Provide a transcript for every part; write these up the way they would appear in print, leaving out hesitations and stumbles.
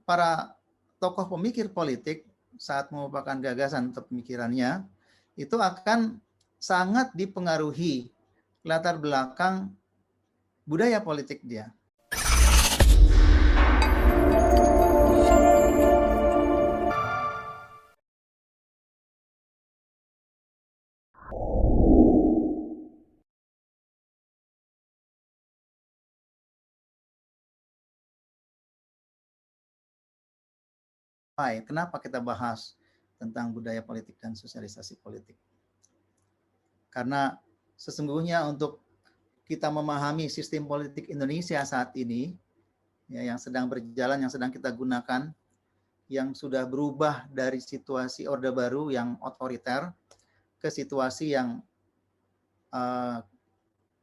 para tokoh pemikir politik saat mengupakan gagasan atau pemikirannya itu akan sangat dipengaruhi latar belakang budaya politik dia. Kenapa kita bahas tentang budaya politik dan sosialisasi politik? Karena sesungguhnya untuk kita memahami sistem politik Indonesia saat ini, ya, yang sedang berjalan, yang sedang kita gunakan, yang sudah berubah dari situasi Orde Baru yang otoriter ke situasi yang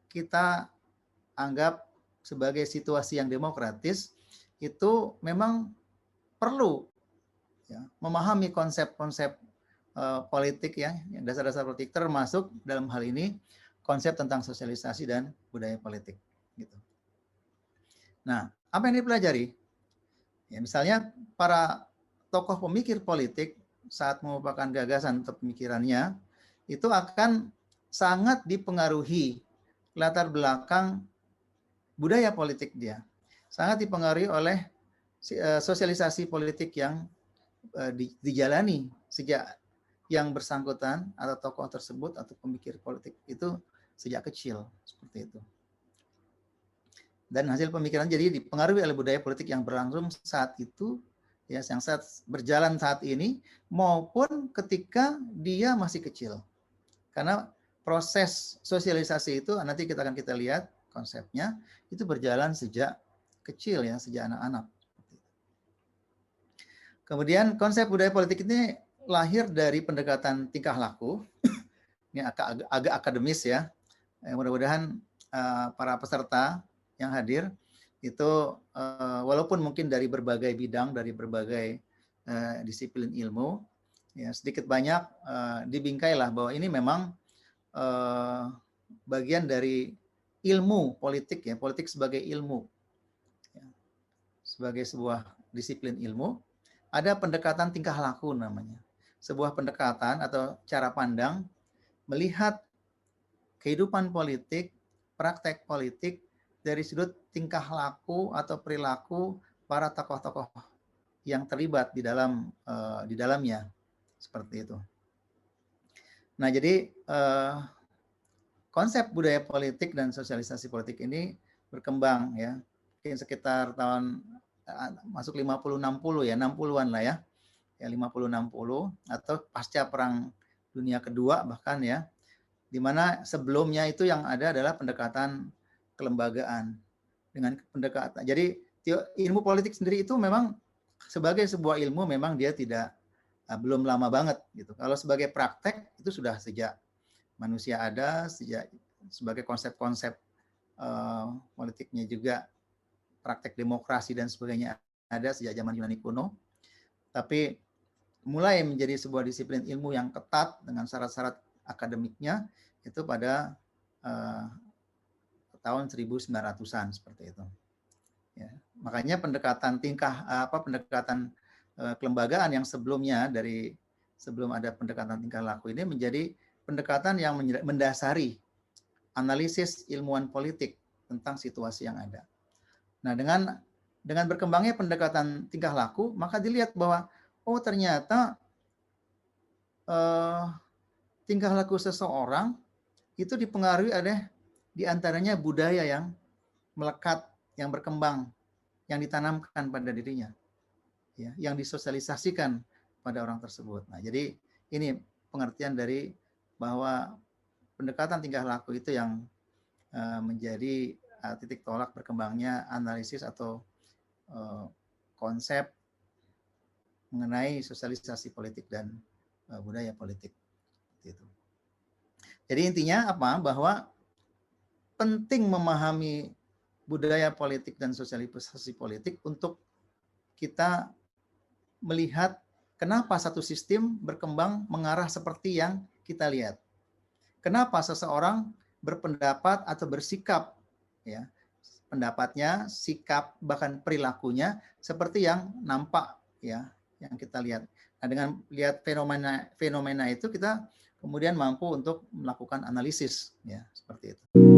kita anggap sebagai situasi yang demokratis, itu memang perlu ya, memahami konsep-konsep politik ya, dasar-dasar politik, termasuk dalam hal ini konsep tentang sosialisasi dan budaya politik. Gitu. Nah, apa yang dipelajari? Ya, misalnya para tokoh pemikir politik saat mengupakan gagasan atau pemikirannya itu akan sangat dipengaruhi latar belakang budaya politik dia. Sangat dipengaruhi oleh sosialisasi politik yang dijalani sejak yang bersangkutan atau tokoh tersebut atau pemikir politik itu sejak kecil, seperti itu. Dan hasil pemikiran jadi dipengaruhi oleh budaya politik yang berlangsung saat itu, ya, yang saat berjalan saat ini, maupun ketika dia masih kecil. Karena proses sosialisasi itu nanti kita lihat konsepnya itu berjalan sejak kecil ya, sejak anak-anak. Kemudian konsep budaya politik ini lahir dari pendekatan tingkah laku. Ini agak akademis ya. Mudah-mudahan para peserta yang hadir itu walaupun mungkin dari berbagai bidang, dari berbagai disiplin ilmu, ya sedikit banyak dibingkailah bahwa ini memang bagian dari ilmu politik ya, politik sebagai ilmu, ya, sebagai sebuah disiplin ilmu. Ada pendekatan tingkah laku namanya. Sebuah pendekatan atau cara pandang melihat kehidupan politik, praktek politik dari sudut tingkah laku atau perilaku para tokoh-tokoh yang terlibat di dalamnya, seperti itu. Nah, jadi konsep budaya politik dan sosialisasi politik ini berkembang ya, mungkin sekitar tahun masuk 50-60 ya, 60-an lah ya. Ya 50-60 atau pasca Perang Dunia Kedua bahkan ya. Di mana sebelumnya itu yang ada adalah pendekatan kelembagaan dengan pendekatan. Jadi ilmu politik sendiri itu memang sebagai sebuah ilmu memang dia tidak belum lama banget gitu. Kalau sebagai praktek itu sudah sejak manusia ada, sejak sebagai konsep-konsep politiknya juga, praktek demokrasi dan sebagainya ada sejak zaman Yunani kuno. Tapi mulai menjadi sebuah disiplin ilmu yang ketat dengan syarat-syarat akademiknya itu pada tahun 1900-an seperti itu. Ya, makanya pendekatan pendekatan kelembagaan yang sebelumnya dari sebelum ada pendekatan tingkah laku ini menjadi pendekatan yang mendasari analisis ilmuwan politik tentang situasi yang ada. Nah, dengan berkembangnya pendekatan tingkah laku, maka dilihat bahwa oh ternyata tingkah laku seseorang itu dipengaruhi oleh diantaranya budaya yang melekat, yang berkembang, yang ditanamkan pada dirinya, ya, yang disosialisasikan pada orang tersebut. Nah, jadi ini pengertian dari bahwa pendekatan tingkah laku itu yang menjadi titik tolak berkembangnya analisis atau konsep mengenai sosialisasi politik dan budaya politik. Gitu. Jadi intinya apa? Bahwa penting memahami budaya politik dan sosialisasi politik untuk kita melihat kenapa satu sistem berkembang mengarah seperti yang kita lihat. Kenapa seseorang berpendapat atau bersikap, ya, pendapatnya, sikap, bahkan perilakunya seperti yang nampak ya, yang kita lihat. Nah, dengan lihat fenomena itu kita kemudian mampu untuk melakukan analisis ya, seperti itu.